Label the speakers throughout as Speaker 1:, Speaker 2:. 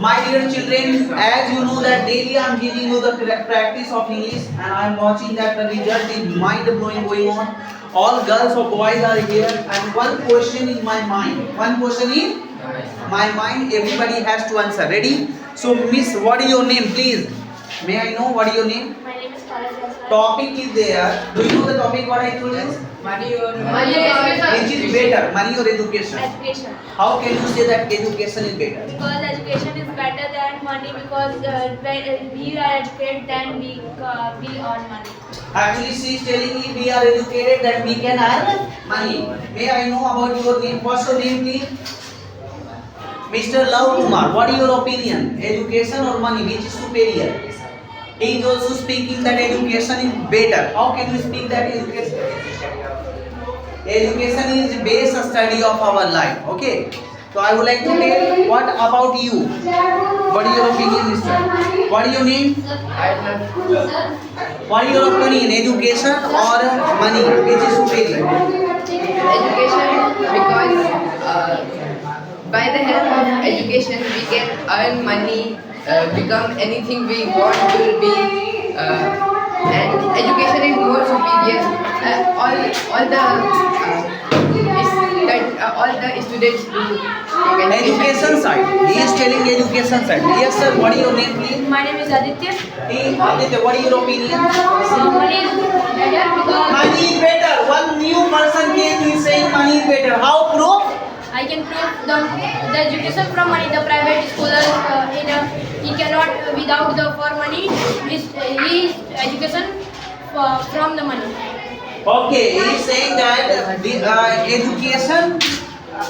Speaker 1: My dear children, as you know that daily I am giving you the practice of English and I am watching that the result is mind blowing going on. All girls or boys are here and one question in my mind. One question in my mind. Everybody has to answer. Ready? So Miss, what is your name, please? May I know what is your name?
Speaker 2: My name is Kala Jaiswal.
Speaker 1: Topic is there. Do you know the topic what I told you?
Speaker 3: Money or
Speaker 1: Which is better, money or education?
Speaker 2: Education.
Speaker 1: How can you say that education is better?
Speaker 2: Because education is better than money because when we are educated then we earn money.
Speaker 1: Actually, she is telling me we are educated that we can earn money. May I know about your name? What's your name, please? Mr. Love Kumar, what is your opinion? Education or money? Which is superior? He is also speaking that education is better. How can you speak that education is base study of our life? Okay. So I would like to tell what about you? What is your opinion, mister? What is your name? What is your opinion? Education or money? Which is superior?
Speaker 3: education, because by the help of education we can earn money, become anything we want to be, and education is more superior. All the students do take
Speaker 1: Education side. He is telling education side. Yes, sir. What is your name, please?
Speaker 2: My name is Aditya.
Speaker 1: Hey, Aditya, what is your opinion?
Speaker 2: Money is better because
Speaker 1: Money is better. One new person came. He is saying money is better. How proof?
Speaker 2: I can prove the education from money. The private schoolers he cannot without the for money is education from the money.
Speaker 1: Okay, he is saying that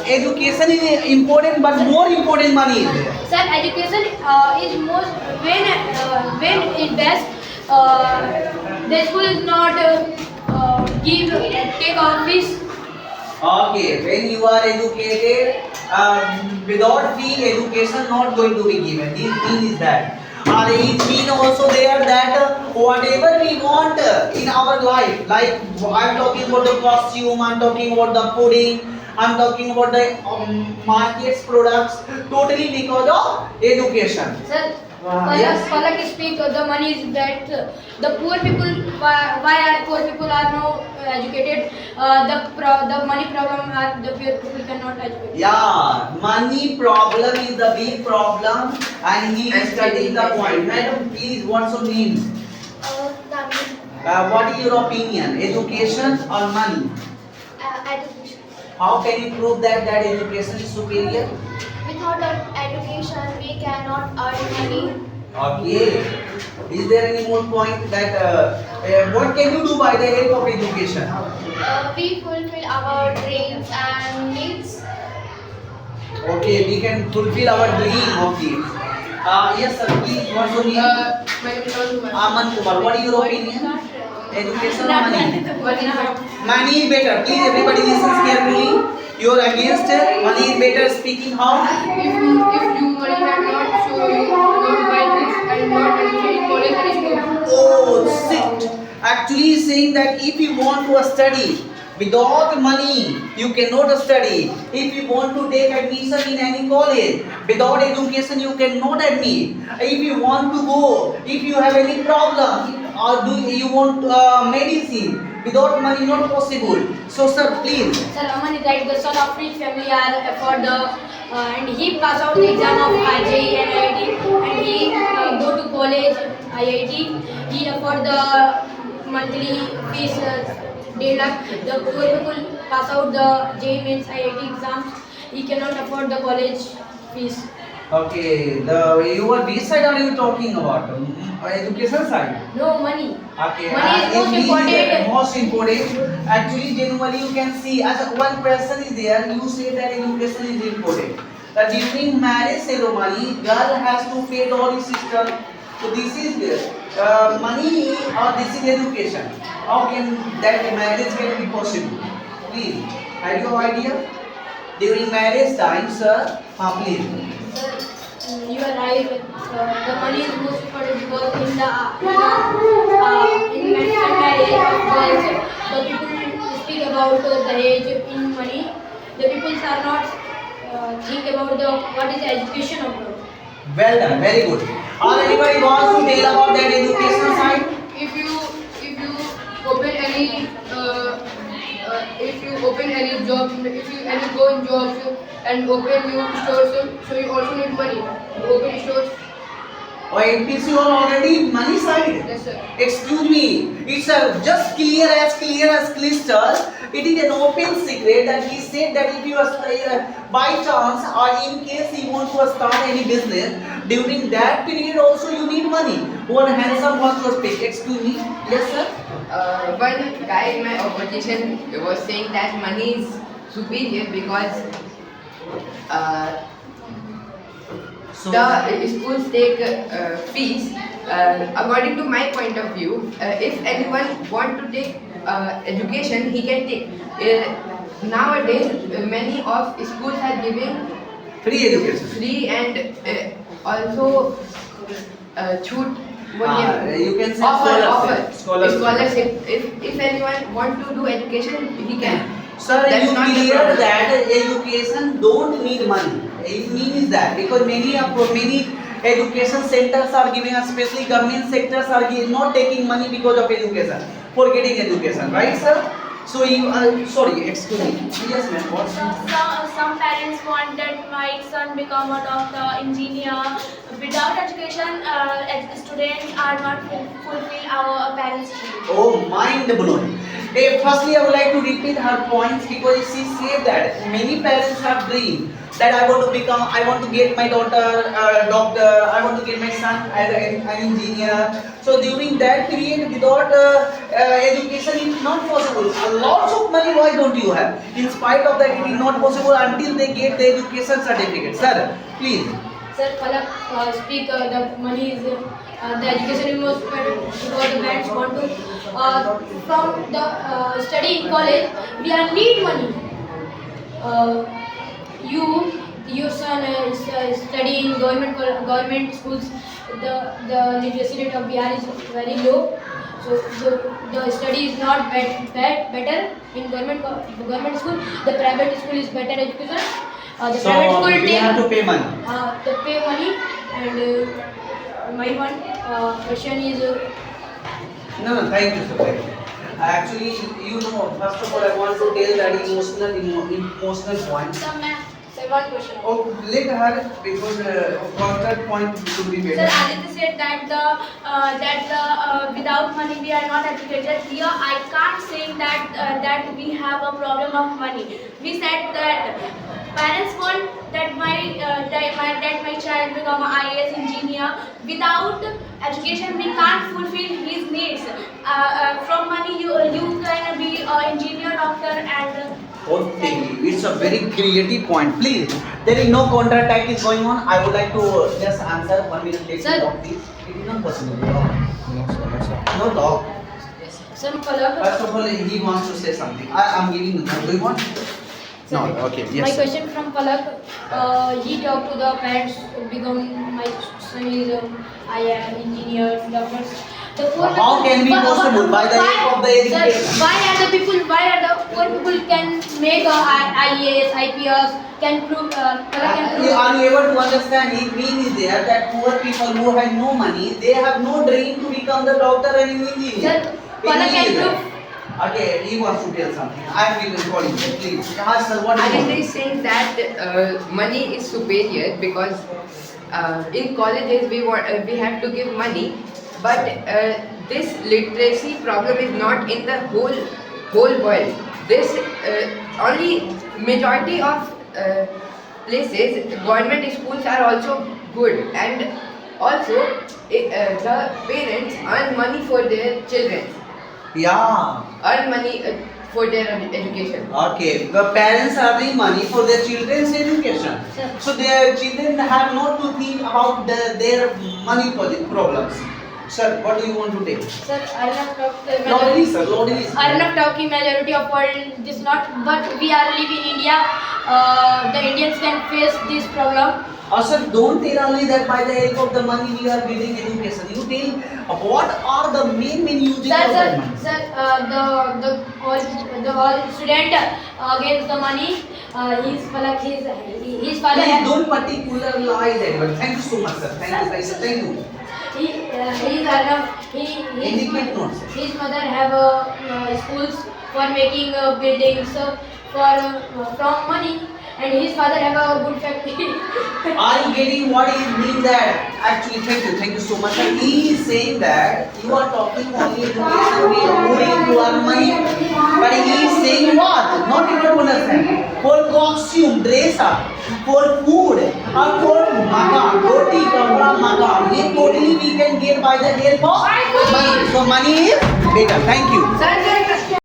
Speaker 1: education is important, but more important money is there.
Speaker 2: Sir, education is most when it best. The school is not take our fees.
Speaker 1: Okay, when you are educated, without fee, education not going to be given. This mean is that. It mean also there that whatever we want in our life, like I'm talking about the costume, I'm talking about the pudding, I'm talking about the markets products, totally because of education.
Speaker 2: Sir,
Speaker 1: Yes.
Speaker 2: Palak speak the money is that the poor people why are poor people are no educated the money problem are the poor people cannot educate.
Speaker 1: Yeah, money problem is the big problem, and he is studying the point. Madam, please, what's your name? What is your opinion? Education or money?
Speaker 2: Education.
Speaker 1: How can you prove that education is superior?
Speaker 2: Without education, we cannot earn money.
Speaker 1: Okay. Is there any more point that what can you do by the help of education?
Speaker 2: We fulfill our dreams and needs.
Speaker 1: Okay, we can fulfill our dream of this. Yes, sir. Please, what's your name?
Speaker 3: My name is Aman
Speaker 1: Aman Kumar. What is your opinion? Education or money?
Speaker 3: Kumar.
Speaker 1: Money is better. Please, everybody listens carefully. You are against money is better. Speaking how?
Speaker 3: If you money had not, so you not buy books and not admission in college and school.
Speaker 1: Oh, sit. Actually, he's saying that if you want to study without money, you cannot study. If you want to take admission in any college without education, you cannot admit. If you want to go, if you have any problem, or do you want medicine without money, not possible. So, sir, please.
Speaker 2: Sir, Aman is like the son of rich family are for the and he pass out the exam of JEE and IIT and he go to college IIT. He afford the monthly fees. They like the poor people pass out the JEE mains IIT exams. He cannot afford the college fees.
Speaker 1: Okay, which side are you talking about? Education side.
Speaker 2: No money.
Speaker 1: Okay.
Speaker 2: Money is most important.
Speaker 1: Most important. Actually, generally you can see as one question is there. You say that education is important. That during marriage ceremony, girl has to pay dowry system. So this is money or this is education. How can that marriage can be possible? Please, have you idea? During marriage time, sir, please.
Speaker 2: Sir, you are right. The money is most important because in marriage of girls, the people speak about the age in money. The people are not think about what is the education of girls.
Speaker 1: Well done, very good. Or anybody wants to tell about that educational side?
Speaker 3: If you open any if you open any job, if you any go in jobs and open new stores, so you also need money to open stores.
Speaker 1: Or it means you are already money side.
Speaker 3: Yes, sir.
Speaker 1: Excuse me, it's just clear as crystal. It is an open secret that he said that if you are by chance or in case you want to start any business, during that period also you need money. One handsome wants to speak. Excuse me. Yes, sir.
Speaker 3: One guy in my opposition was saying that money is superior because
Speaker 1: So,
Speaker 3: the schools take fees. According to my point of view, if anyone want to take education, he can take. Nowadays, many of schools are giving
Speaker 1: free education.
Speaker 3: free and also shoot.
Speaker 1: You can say
Speaker 3: Offer
Speaker 1: scholarship.
Speaker 3: scholarship. If anyone want to do education, he can.
Speaker 1: Sir,
Speaker 3: That's
Speaker 1: you
Speaker 3: not the
Speaker 1: clear
Speaker 3: problem.
Speaker 1: that education don't need money. It means that because many education centers are giving, especially government sectors are not taking money because of education, for getting education, right, sir? So you sorry, excuse me. Yes, ma'am. What?
Speaker 4: Some parents want that my son become a doctor, engineer. Without education, students are not fulfill our parents' dream.
Speaker 1: Oh, mind blowing. Firstly, I would like to repeat her points because she said that many parents have dream that I want to get my daughter a doctor, I want to get my son as an engineer. So during that period, without education, it is not possible. Lots of money, why don't you have? In spite of that, it is not possible until they get the education certificate. Sir, please.
Speaker 2: Sir, Palak speak the money is the education is most important because the parents want to from the study in college we are need money. Your son is studying in government schools. The literacy rate of Bihar is very low. So the study is not better in government school. The private school is better education. The
Speaker 1: So
Speaker 2: private school
Speaker 1: we
Speaker 2: take
Speaker 1: have to pay money.
Speaker 2: they pay money and my one question is
Speaker 1: No, thank you, sir. Thank you. Actually, you know, first of all, I want to tell that emotional point.
Speaker 2: Sir, one question.
Speaker 1: Oh, let her because for that point should be
Speaker 4: Sir,
Speaker 1: better.
Speaker 4: Aditya said that the without money we are not educated. Here, I can't say that we have a problem of money. We said that parents want that my child become an IAS engineer. Without education, we can't fulfill his needs. From money, you can be an engineer, doctor, and.
Speaker 1: Okay, it's a very creative point. Please, there is no counter attack is going on. I would like to just answer 1 minute. Take
Speaker 2: Sir.
Speaker 1: it off, please. It is not possible. No talk.
Speaker 2: Sir, Palak.
Speaker 1: First of all, he wants to say something. I am giving the. Do you want? No. Okay. Yes.
Speaker 2: My
Speaker 1: sir.
Speaker 2: question from Palak. He talked to the parents. Become my son is I am engineer, doctor. The poor
Speaker 1: How can be possible by the help of the
Speaker 2: Sir,
Speaker 1: education?
Speaker 2: why are the poor people can make a IAS, IPS, can prove Palak can prove.
Speaker 1: Are you able to understand? It means there that poor people who have no money, they have no dream to become the doctor and engineer.
Speaker 2: Sir, Palak
Speaker 1: It
Speaker 2: can
Speaker 1: means
Speaker 2: prove.
Speaker 1: that. Okay, he wants to tell something. I am calling you, please. Sir, what do you
Speaker 3: Aditya
Speaker 1: want?
Speaker 3: is saying that money is superior because in colleges we have to give money, but this literacy problem is not in the whole world. This only majority of places government schools are also good, and also the parents earn money for their children,
Speaker 1: Yeah.
Speaker 3: earn money for their education.
Speaker 1: Okay, the parents are the money for their children's education.
Speaker 2: Sir.
Speaker 1: So their children have not to think about their money problems. Sir, what do you want to take?
Speaker 2: Sir, I am not talking.
Speaker 1: Loudly, sir, loudly.
Speaker 2: I am not talking majority of world. This not, but we are live in India. The Indians can face this problem.
Speaker 1: Also, don't tell only that by the help of the money we are getting education. You tell what are the main uses
Speaker 2: Sir,
Speaker 1: of
Speaker 2: sir,
Speaker 1: that money.
Speaker 2: sir, the all student against the money. His father
Speaker 1: Please
Speaker 2: has,
Speaker 1: don't particularize it. But thank you so much, sir. Thank you, thank you. Indicate notes.
Speaker 2: his mother have schools for making buildings for from money, and his father have a good factory.
Speaker 1: Are you getting what he mean that? Actually, thank you so much. He is saying that you are talking only education we are moving to earn money, but he is saying what? Not able to understand. For costume, dress up, for food, or for makan, roti, kapra, makan. Ye totally we can get by the help of money. So money is better. Thank you.
Speaker 2: Sir,